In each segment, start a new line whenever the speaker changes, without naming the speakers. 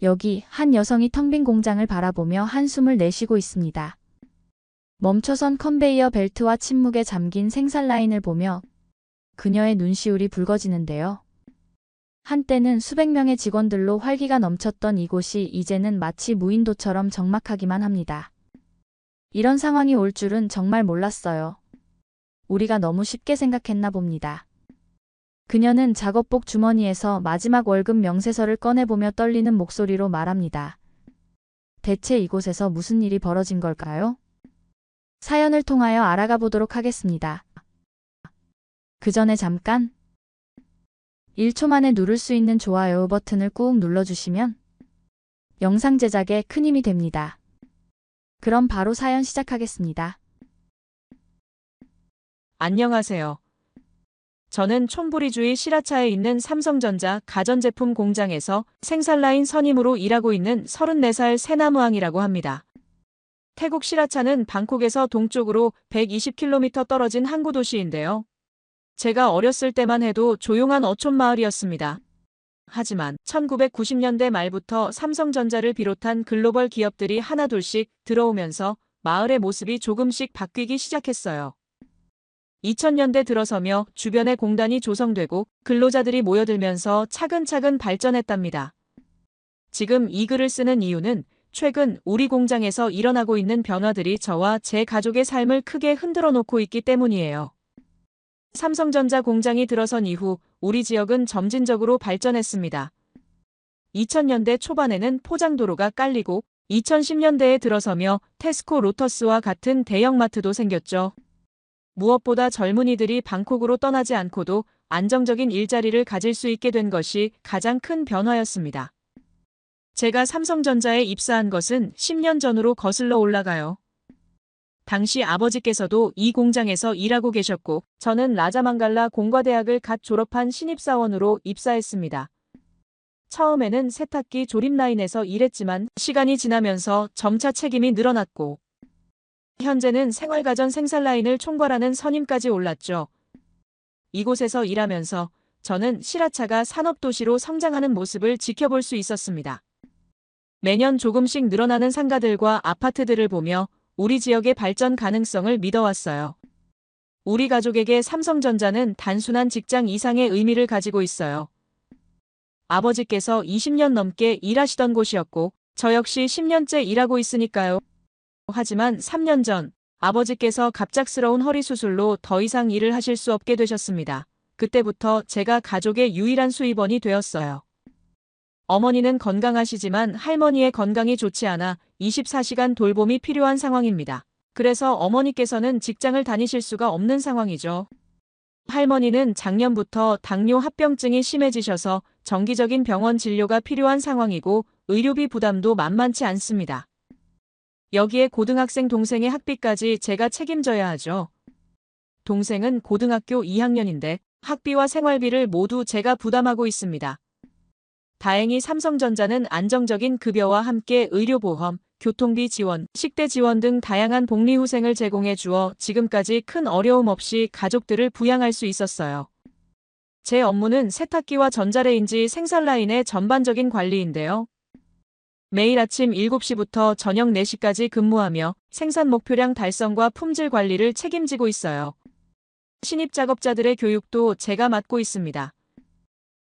여기 한 여성이 텅 빈 공장을 바라보며 한숨을 내쉬고 있습니다. 멈춰선 컨베이어 벨트와 침묵에 잠긴 생산 라인을 보며 그녀의 눈시울이 붉어지는데요. 한때는 수백 명의 직원들로 활기가 넘쳤던 이곳이 이제는 마치 무인도처럼 적막하기만 합니다. 이런 상황이 올 줄은 정말 몰랐어요. 우리가 너무 쉽게 생각했나 봅니다. 그녀는 작업복 주머니에서 마지막 월급 명세서를 꺼내보며 떨리는 목소리로 말합니다. 대체 이곳에서 무슨 일이 벌어진 걸까요? 사연을 통하여 알아가 보도록 하겠습니다. 그 전에 잠깐 1초 만에 누를 수 있는 좋아요 버튼을 꾹 눌러주시면 영상 제작에 큰 힘이 됩니다. 그럼 바로 사연 시작하겠습니다.
안녕하세요. 저는 촌부리주의 시라차에 있는 삼성전자 가전제품 공장에서 생산라인 선임으로 일하고 있는 34살 새나무항이라고 합니다. 태국 시라차는 방콕에서 동쪽으로 120km 떨어진 항구 도시인데요. 제가 어렸을 때만 해도 조용한 어촌 마을이었습니다. 하지만 1990년대 말부터 삼성전자를 비롯한 글로벌 기업들이 하나둘씩 들어오면서 마을의 모습이 조금씩 바뀌기 시작했어요. 2000년대 들어서며 주변에 공단이 조성되고 근로자들이 모여들면서 차근차근 발전했답니다. 지금 이 글을 쓰는 이유는 최근 우리 공장에서 일어나고 있는 변화들이 저와 제 가족의 삶을 크게 흔들어 놓고 있기 때문이에요. 삼성전자 공장이 들어선 이후 우리 지역은 점진적으로 발전했습니다. 2000년대 초반에는 포장도로가 깔리고 2010년대에 들어서며 테스코 로터스와 같은 대형마트도 생겼죠. 무엇보다 젊은이들이 방콕으로 떠나지 않고도 안정적인 일자리를 가질 수 있게 된 것이 가장 큰 변화였습니다. 제가 삼성전자에 입사한 것은 10년 전으로 거슬러 올라가요. 당시 아버지께서도 이 공장에서 일하고 계셨고 저는 라자망갈라 공과대학을 갓 졸업한 신입사원으로 입사했습니다. 처음에는 세탁기 조립 라인에서 일했지만 시간이 지나면서 점차 책임이 늘어났고 현재는 생활가전 생산 라인을 총괄하는 선임까지 올랐죠. 이곳에서 일하면서 저는 시라차가 산업도시로 성장하는 모습을 지켜볼 수 있었습니다. 매년 조금씩 늘어나는 상가들과 아파트들을 보며 우리 지역의 발전 가능성을 믿어왔어요. 우리 가족에게 삼성전자는 단순한 직장 이상의 의미를 가지고 있어요. 아버지께서 20년 넘게 일하시던 곳이었고 저 역시 10년째 일하고 있으니까요. 하지만 3년 전 아버지께서 갑작스러운 허리 수술로 더 이상 일을 하실 수 없게 되셨습니다. 그때부터 제가 가족의 유일한 수입원이 되었어요. 어머니는 건강하시지만 할머니의 건강이 좋지 않아 24시간 돌봄이 필요한 상황입니다. 그래서 어머니께서는 직장을 다니실 수가 없는 상황이죠. 할머니는 작년부터 당뇨 합병증이 심해지셔서 정기적인 병원 진료가 필요한 상황이고 의료비 부담도 만만치 않습니다. 여기에 고등학생 동생의 학비까지 제가 책임져야 하죠. 동생은 고등학교 2학년인데 학비와 생활비를 모두 제가 부담하고 있습니다. 다행히 삼성전자는 안정적인 급여와 함께 의료보험, 교통비 지원, 식대 지원 등 다양한 복리후생을 제공해 주어 지금까지 큰 어려움 없이 가족들을 부양할 수 있었어요. 제 업무는 세탁기와 전자레인지 생산 라인의 전반적인 관리인데요. 매일 아침 7시부터 저녁 4시까지 근무하며 생산 목표량 달성과 품질 관리를 책임지고 있어요. 신입 작업자들의 교육도 제가 맡고 있습니다.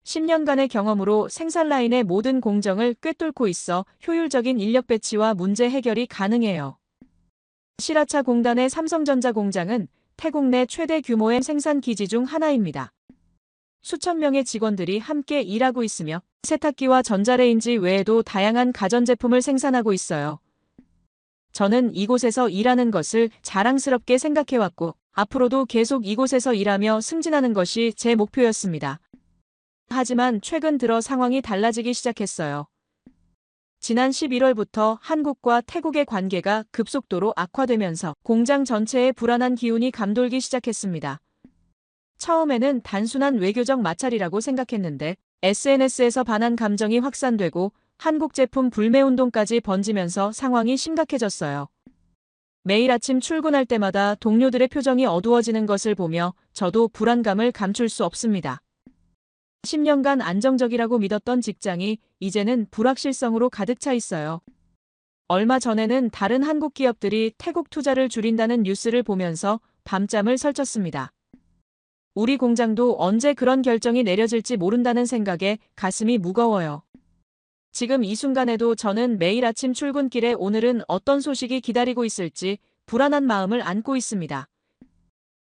10년간의 경험으로 생산 라인의 모든 공정을 꿰뚫고 있어 효율적인 인력 배치와 문제 해결이 가능해요. 시라차 공단의 삼성전자 공장은 태국 내 최대 규모의 생산 기지 중 하나입니다. 수천 명의 직원들이 함께 일하고 있으며 세탁기와 전자레인지 외에도 다양한 가전제품을 생산하고 있어요. 저는 이곳에서 일하는 것을 자랑스럽게 생각해왔고 앞으로도 계속 이곳에서 일하며 승진하는 것이 제 목표였습니다. 하지만 최근 들어 상황이 달라지기 시작했어요. 지난 11월부터 한국과 태국의 관계가 급속도로 악화되면서 공장 전체에 불안한 기운이 감돌기 시작했습니다. 처음에는 단순한 외교적 마찰이라고 생각했는데 SNS에서 반한 감정이 확산되고 한국 제품 불매운동까지 번지면서 상황이 심각해졌어요. 매일 아침 출근할 때마다 동료들의 표정이 어두워지는 것을 보며 저도 불안감을 감출 수 없습니다. 10년간 안정적이라고 믿었던 직장이 이제는 불확실성으로 가득 차 있어요. 얼마 전에는 다른 한국 기업들이 태국 투자를 줄인다는 뉴스를 보면서 밤잠을 설쳤습니다. 우리 공장도 언제 그런 결정이 내려질지 모른다는 생각에 가슴이 무거워요. 지금 이 순간에도 저는 매일 아침 출근길에 오늘은 어떤 소식이 기다리고 있을지 불안한 마음을 안고 있습니다.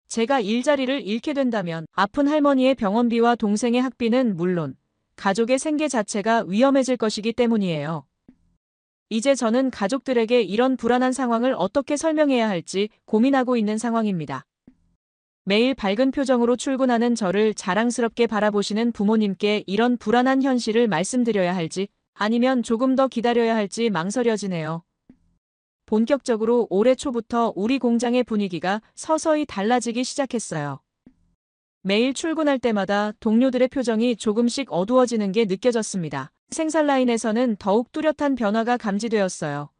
제가 일자리를 잃게 된다면 아픈 할머니의 병원비와 동생의 학비는 물론 가족의 생계 자체가 위험해질 것이기 때문이에요. 이제 저는 가족들에게 이런 불안한 상황을 어떻게 설명해야 할지 고민하고 있는 상황입니다. 매일 밝은 표정으로 출근하는 저를 자랑스럽게 바라보시는 부모님께 이런 불안한 현실을 말씀드려야 할지 아니면 조금 더 기다려야 할지 망설여지네요. 본격적으로 올해 초부터 우리 공장의 분위기가 서서히 달라지기 시작했어요. 매일 출근할 때마다 동료들의 표정이 조금씩 어두워지는 게 느껴졌습니다. 생산 라인에서는 더욱 뚜렷한 변화가 감지되었어요.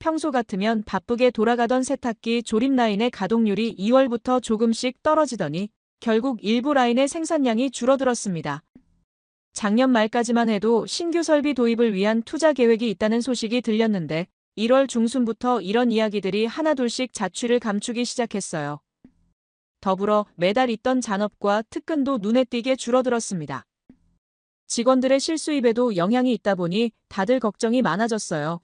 평소 같으면 바쁘게 돌아가던 세탁기 조립 라인의 가동률이 2월부터 조금씩 떨어지더니 결국 일부 라인의 생산량이 줄어들었습니다. 작년 말까지만 해도 신규 설비 도입을 위한 투자 계획이 있다는 소식이 들렸는데 1월 중순부터 이런 이야기들이 하나둘씩 자취를 감추기 시작했어요. 더불어 매달 있던 잔업과 특근도 눈에 띄게 줄어들었습니다. 직원들의 실수입에도 영향이 있다 보니 다들 걱정이 많아졌어요.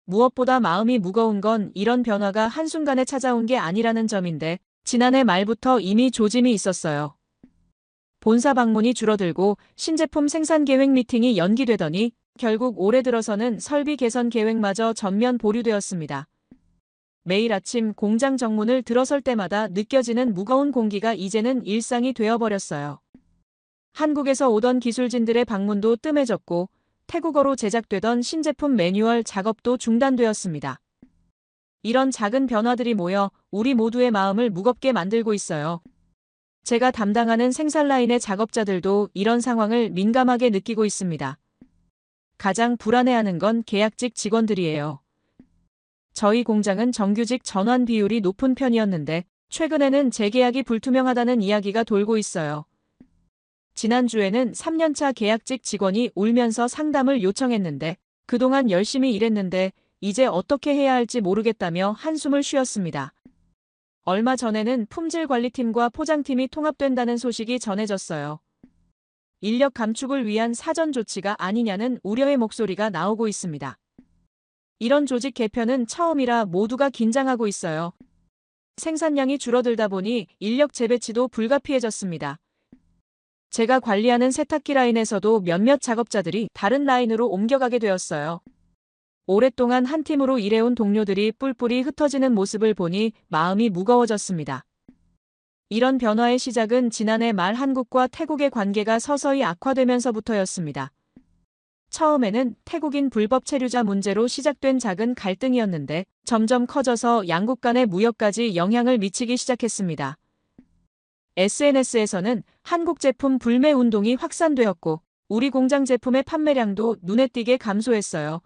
무엇보다 마음이 무거운 건 이런 변화가 한순간에 찾아온 게 아니라는 점인데 지난해 말부터 이미 조짐이 있었어요. 본사 방문이 줄어들고 신제품 생산 계획 미팅이 연기되더니 결국 올해 들어서는 설비 개선 계획마저 전면 보류되었습니다. 매일 아침 공장 정문을 들어설 때마다 느껴지는 무거운 공기가 이제는 일상이 되어버렸어요. 한국에서 오던 기술진들의 방문도 뜸해졌고 태국어로 제작되던 신제품 매뉴얼 작업도 중단되었습니다. 이런 작은 변화들이 모여 우리 모두의 마음을 무겁게 만들고 있어요. 제가 담당하는 생산 라인의 작업자들도 이런 상황을 민감하게 느끼고 있습니다. 가장 불안해하는 건 계약직 직원들이에요. 저희 공장은 정규직 전환 비율이 높은 편이었는데 최근에는 재계약이 불투명하다는 이야기가 돌고 있어요. 지난주에는 3년차 계약직 직원이 울면서 상담을 요청했는데 그동안 열심히 일했는데 이제 어떻게 해야 할지 모르겠다며 한숨을 쉬었습니다. 얼마 전에는 품질관리팀과 포장팀이 통합된다는 소식이 전해졌어요. 인력 감축을 위한 사전 조치가 아니냐는 우려의 목소리가 나오고 있습니다. 이런 조직 개편은 처음이라 모두가 긴장하고 있어요. 생산량이 줄어들다 보니 인력 재배치도 불가피해졌습니다. 제가 관리하는 세탁기 라인에서도 몇몇 작업자들이 다른 라인으로 옮겨가게 되었어요. 오랫동안 한 팀으로 일해온 동료들이 뿔뿔이 흩어지는 모습을 보니 마음이 무거워졌습니다. 이런 변화의 시작은 지난해 말 한국과 태국의 관계가 서서히 악화되면서부터였습니다. 처음에는 태국인 불법 체류자 문제로 시작된 작은 갈등이었는데 점점 커져서 양국 간의 무역까지 영향을 미치기 시작했습니다. SNS에서는 한국 제품 불매 운동이 확산되었고 우리 공장 제품의 판매량도 눈에 띄게 감소했어요.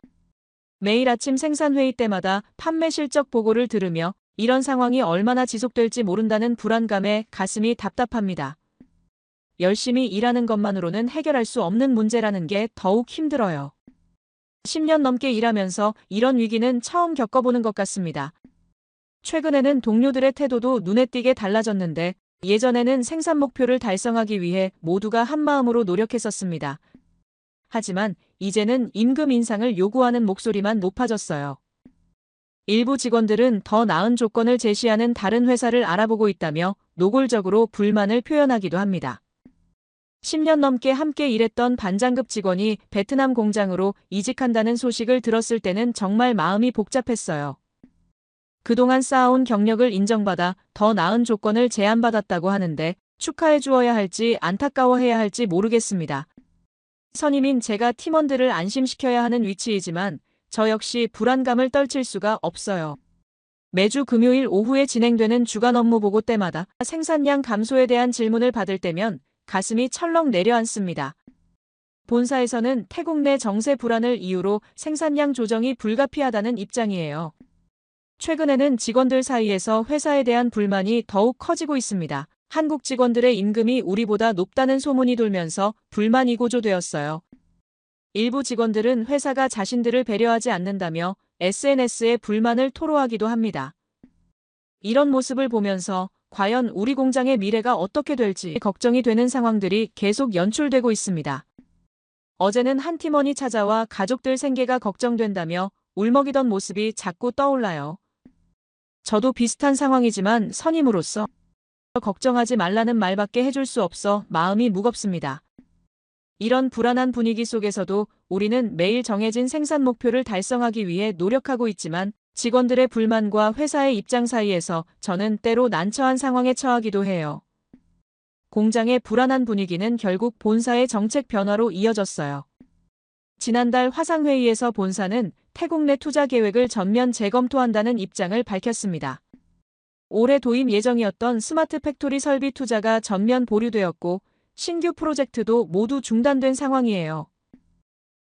매일 아침 생산회의 때마다 판매 실적 보고를 들으며 이런 상황이 얼마나 지속될지 모른다는 불안감에 가슴이 답답합니다. 열심히 일하는 것만으로는 해결할 수 없는 문제라는 게 더욱 힘들어요. 10년 넘게 일하면서 이런 위기는 처음 겪어보는 것 같습니다. 최근에는 동료들의 태도도 눈에 띄게 달라졌는데 예전에는 생산 목표를 달성하기 위해 모두가 한마음으로 노력했었습니다. 하지만 이제는 임금 인상을 요구하는 목소리만 높아졌어요. 일부 직원들은 더 나은 조건을 제시하는 다른 회사를 알아보고 있다며 노골적으로 불만을 표현하기도 합니다. 10년 넘게 함께 일했던 반장급 직원이 베트남 공장으로 이직한다는 소식을 들었을 때는 정말 마음이 복잡했어요. 그동안 쌓아온 경력을 인정받아 더 나은 조건을 제안받았다고 하는데 축하해 주어야 할지 안타까워해야 할지 모르겠습니다. 선임인 제가 팀원들을 안심시켜야 하는 위치이지만 저 역시 불안감을 떨칠 수가 없어요. 매주 금요일 오후에 진행되는 주간 업무 보고 때마다 생산량 감소에 대한 질문을 받을 때면 가슴이 철렁 내려앉습니다. 본사에서는 태국 내 정세 불안을 이유로 생산량 조정이 불가피하다는 입장이에요. 최근에는 직원들 사이에서 회사에 대한 불만이 더욱 커지고 있습니다. 한국 직원들의 임금이 우리보다 높다는 소문이 돌면서 불만이 고조되었어요. 일부 직원들은 회사가 자신들을 배려하지 않는다며 SNS에 불만을 토로하기도 합니다. 이런 모습을 보면서 과연 우리 공장의 미래가 어떻게 될지 걱정이 되는 상황들이 계속 연출되고 있습니다. 어제는 한 팀원이 찾아와 가족들 생계가 걱정된다며 울먹이던 모습이 자꾸 떠올라요. 저도 비슷한 상황이지만 선임으로서 걱정하지 말라는 말밖에 해줄 수 없어 마음이 무겁습니다. 이런 불안한 분위기 속에서도 우리는 매일 정해진 생산 목표를 달성하기 위해 노력하고 있지만 직원들의 불만과 회사의 입장 사이에서 저는 때로 난처한 상황에 처하기도 해요. 공장의 불안한 분위기는 결국 본사의 정책 변화로 이어졌어요. 지난달 화상회의에서 본사는 태국 내 투자 계획을 전면 재검토한다는 입장을 밝혔습니다. 올해 도입 예정이었던 스마트 팩토리 설비 투자가 전면 보류되었고 신규 프로젝트도 모두 중단된 상황이에요.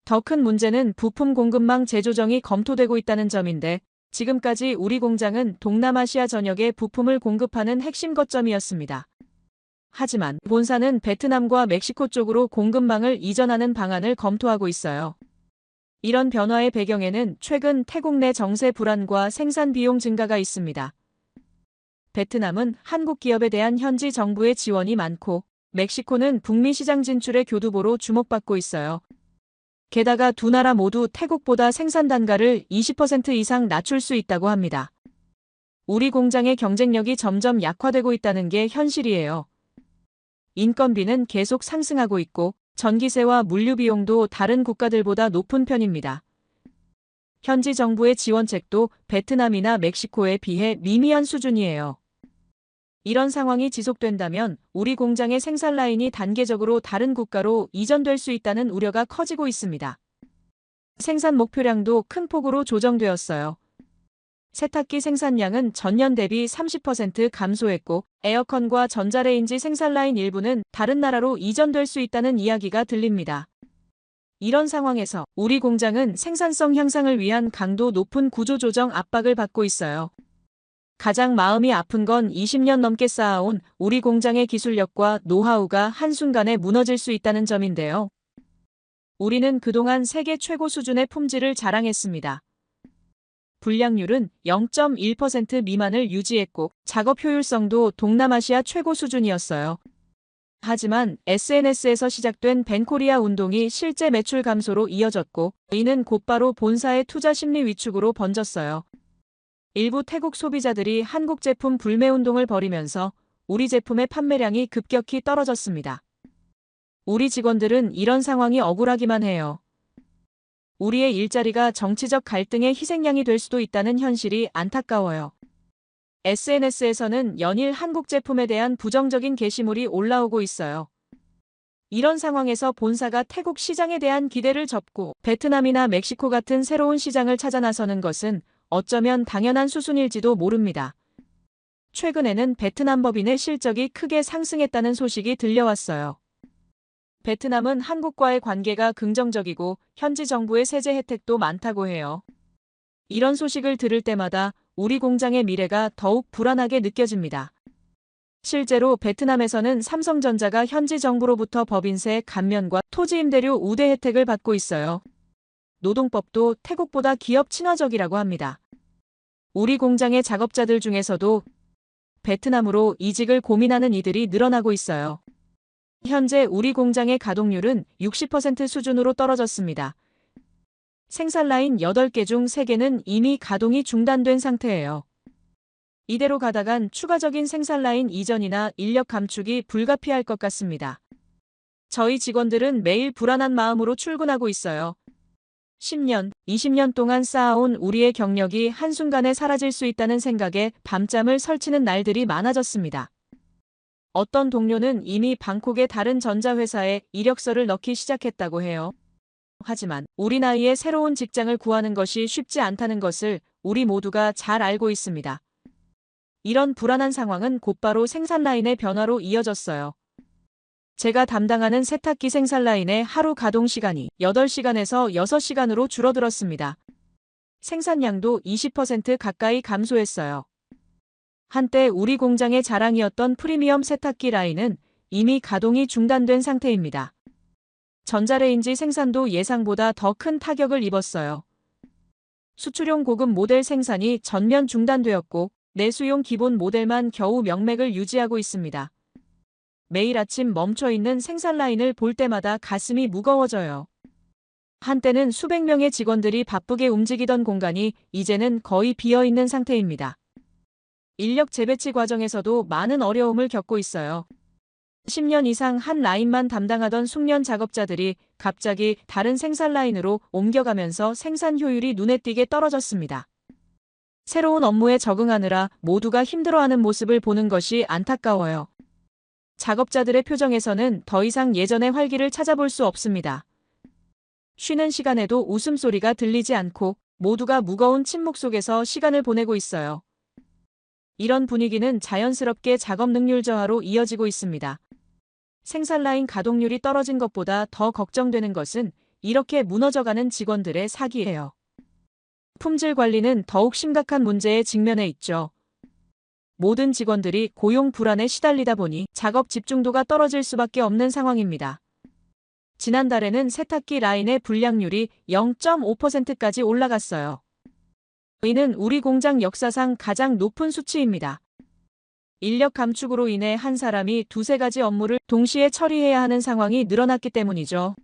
더 큰 문제는 부품 공급망 재조정이 검토되고 있다는 점인데 지금까지 우리 공장은 동남아시아 전역에 부품을 공급하는 핵심 거점이었습니다. 하지만 본사는 베트남과 멕시코 쪽으로 공급망을 이전하는 방안을 검토하고 있어요. 이런 변화의 배경에는 최근 태국 내 정세 불안과 생산 비용 증가가 있습니다. 베트남은 한국 기업에 대한 현지 정부의 지원이 많고 멕시코는 북미 시장 진출의 교두보로 주목받고 있어요. 게다가 두 나라 모두 태국보다 생산 단가를 20% 이상 낮출 수 있다고 합니다. 우리 공장의 경쟁력이 점점 약화되고 있다는 게 현실이에요. 인건비는 계속 상승하고 있고 전기세와 물류 비용도 다른 국가들보다 높은 편입니다. 현지 정부의 지원책도 베트남이나 멕시코에 비해 미미한 수준이에요. 이런 상황이 지속된다면 우리 공장의 생산 라인이 단계적으로 다른 국가로 이전될 수 있다는 우려가 커지고 있습니다. 생산 목표량도 큰 폭으로 조정되었어요. 세탁기 생산량은 전년 대비 30% 감소했고 에어컨과 전자레인지 생산 라인 일부는 다른 나라로 이전될 수 있다는 이야기가 들립니다. 이런 상황에서 우리 공장은 생산성 향상을 위한 강도 높은 구조조정 압박을 받고 있어요. 가장 마음이 아픈 건 20년 넘게 쌓아온 우리 공장의 기술력과 노하우가 한순간에 무너질 수 있다는 점인데요. 우리는 그동안 세계 최고 수준의 품질을 자랑했습니다. 불량률은 0.1% 미만을 유지했고 작업 효율성도 동남아시아 최고 수준이었어요. 하지만 SNS에서 시작된 벤코리아 운동이 실제 매출 감소로 이어졌고 이는 곧바로 본사의 투자 심리 위축으로 번졌어요. 일부 태국 소비자들이 한국 제품 불매 운동을 벌이면서 우리 제품의 판매량이 급격히 떨어졌습니다. 우리 직원들은 이런 상황이 억울하기만 해요. 우리의 일자리가 정치적 갈등의 희생양이 될 수도 있다는 현실이 안타까워요. SNS에서는 연일 한국 제품에 대한 부정적인 게시물이 올라오고 있어요. 이런 상황에서 본사가 태국 시장에 대한 기대를 접고 베트남이나 멕시코 같은 새로운 시장을 찾아 나서는 것은 어쩌면 당연한 수순일지도 모릅니다. 최근에는 베트남 법인의 실적이 크게 상승했다는 소식이 들려왔어요. 베트남은 한국과의 관계가 긍정적이고 현지 정부의 세제 혜택도 많다고 해요. 이런 소식을 들을 때마다 우리 공장의 미래가 더욱 불안하게 느껴집니다. 실제로 베트남에서는 삼성전자가 현지 정부로부터 법인세 감면과 토지 임대료 우대 혜택을 받고 있어요. 노동법도 태국보다 기업 친화적이라고 합니다. 우리 공장의 작업자들 중에서도 베트남으로 이직을 고민하는 이들이 늘어나고 있어요. 현재 우리 공장의 가동률은 60% 수준으로 떨어졌습니다. 생산 라인 8개 중 3개는 이미 가동이 중단된 상태예요. 이대로 가다간 추가적인 생산 라인 이전이나 인력 감축이 불가피할 것 같습니다. 저희 직원들은 매일 불안한 마음으로 출근하고 있어요. 10년, 20년 동안 쌓아온 우리의 경력이 한순간에 사라질 수 있다는 생각에 밤잠을 설치는 날들이 많아졌습니다. 어떤 동료는 이미 방콕의 다른 전자회사에 이력서를 넣기 시작했다고 해요. 하지만 우리 나이에 새로운 직장을 구하는 것이 쉽지 않다는 것을 우리 모두가 잘 알고 있습니다. 이런 불안한 상황은 곧바로 생산 라인의 변화로 이어졌어요. 제가 담당하는 세탁기 생산 라인의 하루 가동 시간이 8시간에서 6시간으로 줄어들었습니다. 생산량도 20% 가까이 감소했어요. 한때 우리 공장의 자랑이었던 프리미엄 세탁기 라인은 이미 가동이 중단된 상태입니다. 전자레인지 생산도 예상보다 더 큰 타격을 입었어요. 수출용 고급 모델 생산이 전면 중단되었고 내수용 기본 모델만 겨우 명맥을 유지하고 있습니다. 매일 아침 멈춰있는 생산 라인을 볼 때마다 가슴이 무거워져요. 한때는 수백 명의 직원들이 바쁘게 움직이던 공간이 이제는 거의 비어있는 상태입니다. 인력 재배치 과정에서도 많은 어려움을 겪고 있어요. 10년 이상 한 라인만 담당하던 숙련 작업자들이 갑자기 다른 생산 라인으로 옮겨가면서 생산 효율이 눈에 띄게 떨어졌습니다. 새로운 업무에 적응하느라 모두가 힘들어하는 모습을 보는 것이 안타까워요. 작업자들의 표정에서는 더 이상 예전의 활기를 찾아볼 수 없습니다. 쉬는 시간에도 웃음소리가 들리지 않고 모두가 무거운 침묵 속에서 시간을 보내고 있어요. 이런 분위기는 자연스럽게 작업 능률 저하로 이어지고 있습니다. 생산 라인 가동률이 떨어진 것보다 더 걱정되는 것은 이렇게 무너져가는 직원들의 사기예요. 품질 관리는 더욱 심각한 문제에 직면해 있죠. 모든 직원들이 고용 불안에 시달리다 보니 작업 집중도가 떨어질 수밖에 없는 상황입니다. 지난달에는 세탁기 라인의 불량률이 0.5%까지 올라갔어요. 이는 우리 공장 역사상 가장 높은 수치입니다. 인력 감축으로 인해 한 사람이 두세 가지 업무를 동시에 처리해야 하는 상황이 늘어났기 때문이죠.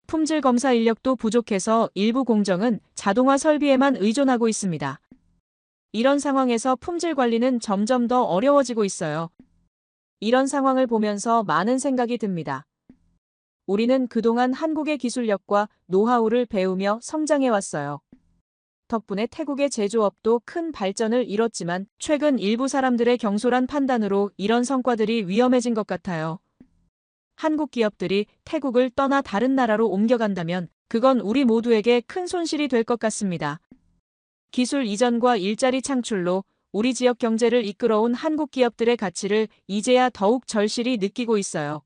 품질 검사 인력도 부족해서 일부 공정은 자동화 설비에만 의존하고 있습니다. 이런 상황에서 품질 관리는 점점 더 어려워지고 있어요. 이런 상황을 보면서 많은 생각이 듭니다. 우리는 그동안 한국의 기술력과 노하우를 배우며 성장해왔어요. 덕분에 태국의 제조업도 큰 발전을 이뤘지만 최근 일부 사람들의 경솔한 판단으로 이런 성과들이 위험해진 것 같아요. 한국 기업들이 태국을 떠나 다른 나라로 옮겨간다면 그건 우리 모두에게 큰 손실이 될 것 같습니다. 기술 이전과 일자리 창출로 우리 지역 경제를 이끌어온 한국 기업들의 가치를 이제야 더욱 절실히 느끼고 있어요.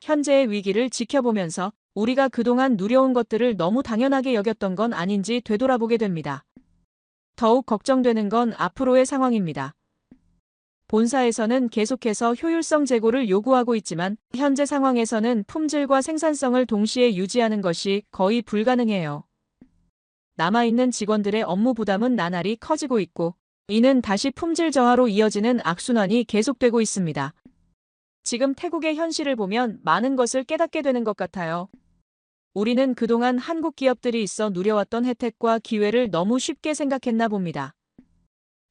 현재의 위기를 지켜보면서 우리가 그동안 누려온 것들을 너무 당연하게 여겼던 건 아닌지 되돌아보게 됩니다. 더욱 걱정되는 건 앞으로의 상황입니다. 본사에서는 계속해서 효율성 제고를 요구하고 있지만 현재 상황에서는 품질과 생산성을 동시에 유지하는 것이 거의 불가능해요. 남아있는 직원들의 업무 부담은 나날이 커지고 있고 이는 다시 품질 저하로 이어지는 악순환이 계속되고 있습니다. 지금 태국의 현실을 보면 많은 것을 깨닫게 되는 것 같아요. 우리는 그동안 한국 기업들이 있어 누려왔던 혜택과 기회를 너무 쉽게 생각했나 봅니다.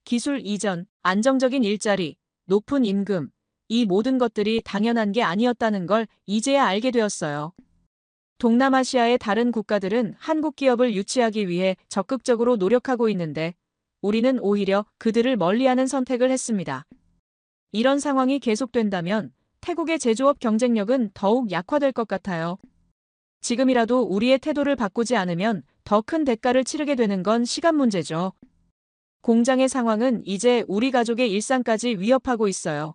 기술 이전, 안정적인 일자리, 높은 임금, 이 모든 것들이 당연한 게 아니었다는 걸 이제야 알게 되었어요. 동남아시아의 다른 국가들은 한국 기업을 유치하기 위해 적극적으로 노력하고 있는데 우리는 오히려 그들을 멀리하는 선택을 했습니다. 이런 상황이 계속된다면 태국의 제조업 경쟁력은 더욱 약화될 것 같아요. 지금이라도 우리의 태도를 바꾸지 않으면 더 큰 대가를 치르게 되는 건 시간 문제죠. 공장의 상황은 이제 우리 가족의 일상까지 위협하고 있어요.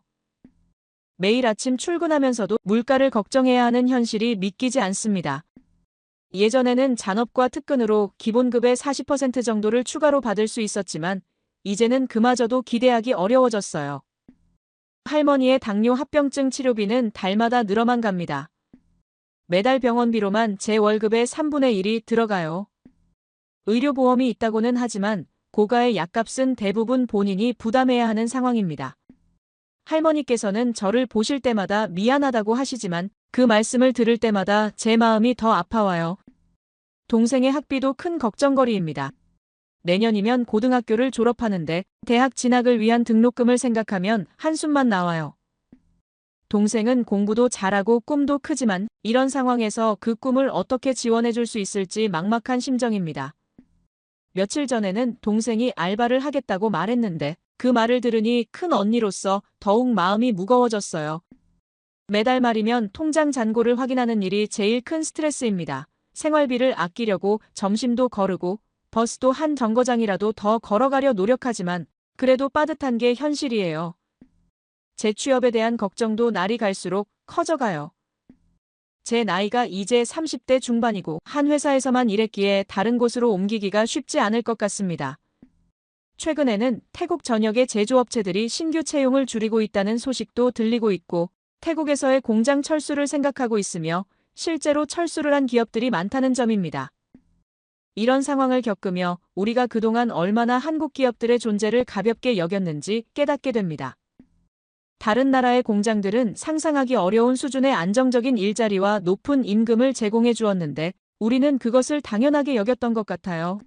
매일 아침 출근하면서도 물가를 걱정해야 하는 현실이 믿기지 않습니다. 예전에는 잔업과 특근으로 기본급의 40% 정도를 추가로 받을 수 있었지만 이제는 그마저도 기대하기 어려워졌어요. 할머니의 당뇨 합병증 치료비는 달마다 늘어만 갑니다. 매달 병원비로만 제 월급의 3분의 1이 들어가요. 의료보험이 있다고는 하지만 고가의 약값은 대부분 본인이 부담해야 하는 상황입니다. 할머니께서는 저를 보실 때마다 미안하다고 하시지만 그 말씀을 들을 때마다 제 마음이 더 아파와요. 동생의 학비도 큰 걱정거리입니다. 내년이면 고등학교를 졸업하는데 대학 진학을 위한 등록금을 생각하면 한숨만 나와요. 동생은 공부도 잘하고 꿈도 크지만 이런 상황에서 그 꿈을 어떻게 지원해 줄 수 있을지 막막한 심정입니다. 며칠 전에는 동생이 알바를 하겠다고 말했는데 그 말을 들으니 큰 언니로서 더욱 마음이 무거워졌어요. 매달 말이면 통장 잔고를 확인하는 일이 제일 큰 스트레스입니다. 생활비를 아끼려고 점심도 거르고 버스도 한 정거장이라도 더 걸어가려 노력하지만 그래도 빠듯한 게 현실이에요. 재취업에 대한 걱정도 날이 갈수록 커져가요. 제 나이가 이제 30대 중반이고 한 회사에서만 일했기에 다른 곳으로 옮기기가 쉽지 않을 것 같습니다. 최근에는 태국 전역의 제조업체들이 신규 채용을 줄이고 있다는 소식도 들리고 있고 태국에서의 공장 철수를 생각하고 있으며 실제로 철수를 한 기업들이 많다는 점입니다. 이런 상황을 겪으며 우리가 그동안 얼마나 한국 기업들의 존재를 가볍게 여겼는지 깨닫게 됩니다. 다른 나라의 공장들은 상상하기 어려운 수준의 안정적인 일자리와 높은 임금을 제공해 주었는데 우리는 그것을 당연하게 여겼던 것 같아요.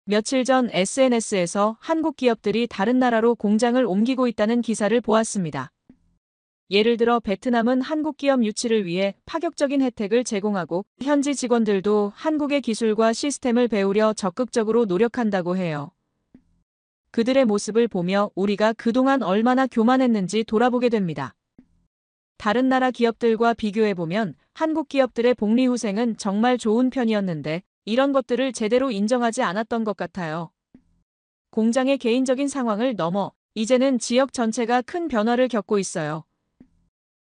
며칠 전 SNS에서 한국 기업들이 다른 나라로 공장을 옮기고 있다는 기사를 보았습니다. 예를 들어 베트남은 한국 기업 유치를 위해 파격적인 혜택을 제공하고 현지 직원들도 한국의 기술과 시스템을 배우려 적극적으로 노력한다고 해요. 그들의 모습을 보며 우리가 그동안 얼마나 교만했는지 돌아보게 됩니다. 다른 나라 기업들과 비교해보면 한국 기업들의 복리후생은 정말 좋은 편이었는데 이런 것들을 제대로 인정하지 않았던 것 같아요. 공장의 개인적인 상황을 넘어 이제는 지역 전체가 큰 변화를 겪고 있어요.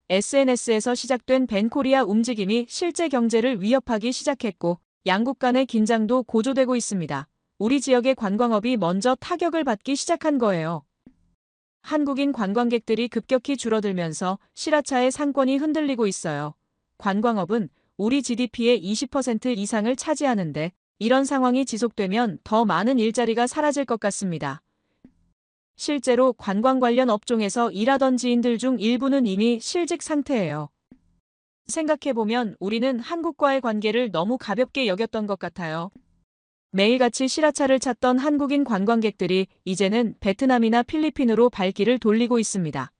SNS에서 시작된 벤코리아 움직임이 실제 경제를 위협하기 시작했고 양국 간의 긴장도 고조되고 있습니다. 우리 지역의 관광업이 먼저 타격을 받기 시작한 거예요. 한국인 관광객들이 급격히 줄어들면서 시라차의 상권이 흔들리고 있어요. 관광업은 우리 GDP의 20% 이상을 차지하는데 이런 상황이 지속되면 더 많은 일자리가 사라질 것 같습니다. 실제로 관광 관련 업종에서 일하던 지인들 중 일부는 이미 실직 상태예요. 생각해보면 우리는 한국과의 관계를 너무 가볍게 여겼던 것 같아요. 매일같이 시라차를 찾던 한국인 관광객들이 이제는 베트남이나 필리핀으로 발길을 돌리고 있습니다.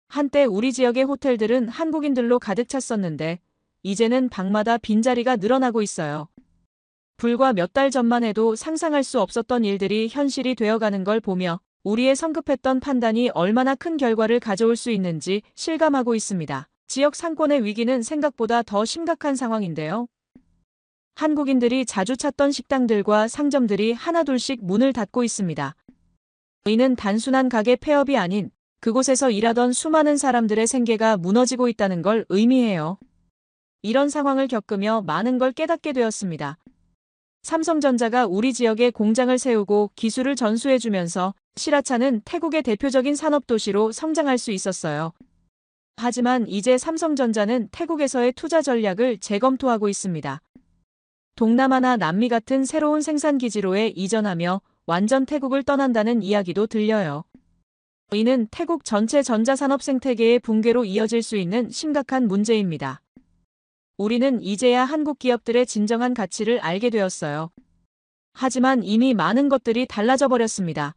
한때 우리 지역의 호텔들은 한국인들로 가득 찼었는데 이제는 방마다 빈자리가 늘어나고 있어요. 불과 몇 달 전만 해도 상상할 수 없었던 일들이 현실이 되어가는 걸 보며 우리의 성급했던 판단이 얼마나 큰 결과를 가져올 수 있는지 실감하고 있습니다. 지역 상권의 위기는 생각보다 더 심각한 상황인데요. 한국인들이 자주 찾던 식당들과 상점들이 하나둘씩 문을 닫고 있습니다. 이는 단순한 가게 폐업이 아닌 그곳에서 일하던 수많은 사람들의 생계가 무너지고 있다는 걸 의미해요. 이런 상황을 겪으며 많은 걸 깨닫게 되었습니다. 삼성전자가 우리 지역에 공장을 세우고 기술을 전수해주면서 시라차는 태국의 대표적인 산업도시로 성장할 수 있었어요. 하지만 이제 삼성전자는 태국에서의 투자 전략을 재검토하고 있습니다. 동남아나 남미 같은 새로운 생산기지로에 이전하며 완전 태국을 떠난다는 이야기도 들려요. 이는 태국 전체 전자산업 생태계의 붕괴로 이어질 수 있는 심각한 문제입니다. 우리는 이제야 한국 기업들의 진정한 가치를 알게 되었어요. 하지만 이미 많은 것들이 달라져 버렸습니다.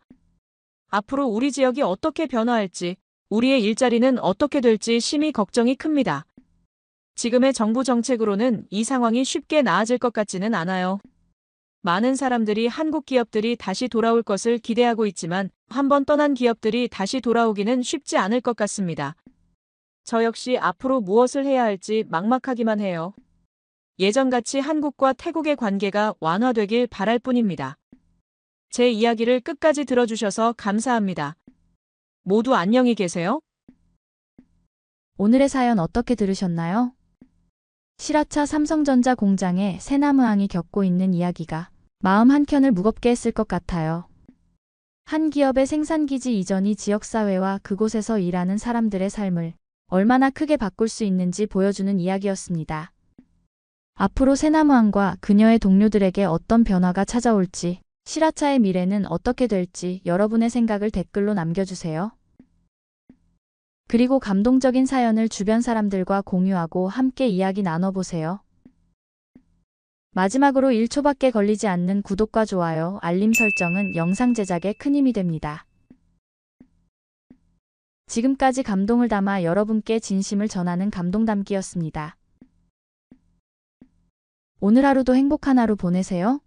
앞으로 우리 지역이 어떻게 변화할지, 우리의 일자리는 어떻게 될지 심히 걱정이 큽니다. 지금의 정부 정책으로는 이 상황이 쉽게 나아질 것 같지는 않아요. 많은 사람들이 한국 기업들이 다시 돌아올 것을 기대하고 있지만 한번 떠난 기업들이 다시 돌아오기는 쉽지 않을 것 같습니다. 저 역시 앞으로 무엇을 해야 할지 막막하기만 해요. 예전같이 한국과 태국의 관계가 완화되길 바랄 뿐입니다. 제 이야기를 끝까지 들어주셔서 감사합니다. 모두 안녕히 계세요.
오늘의 사연 어떻게 들으셨나요? 시라차 삼성전자 공장의 새나무항이 겪고 있는 이야기가 마음 한켠을 무겁게 했을 것 같아요. 한 기업의 생산기지 이전이 지역사회와 그곳에서 일하는 사람들의 삶을 얼마나 크게 바꿀 수 있는지 보여주는 이야기였습니다. 앞으로 새나무항과 그녀의 동료들에게 어떤 변화가 찾아올지, 시라차의 미래는 어떻게 될지 여러분의 생각을 댓글로 남겨주세요. 그리고 감동적인 사연을 주변 사람들과 공유하고 함께 이야기 나눠보세요. 마지막으로 1초밖에 걸리지 않는 구독과 좋아요, 알림 설정은 영상 제작에 큰 힘이 됩니다. 지금까지 감동을 담아 여러분께 진심을 전하는 감동담기였습니다. 오늘 하루도 행복한 하루 보내세요.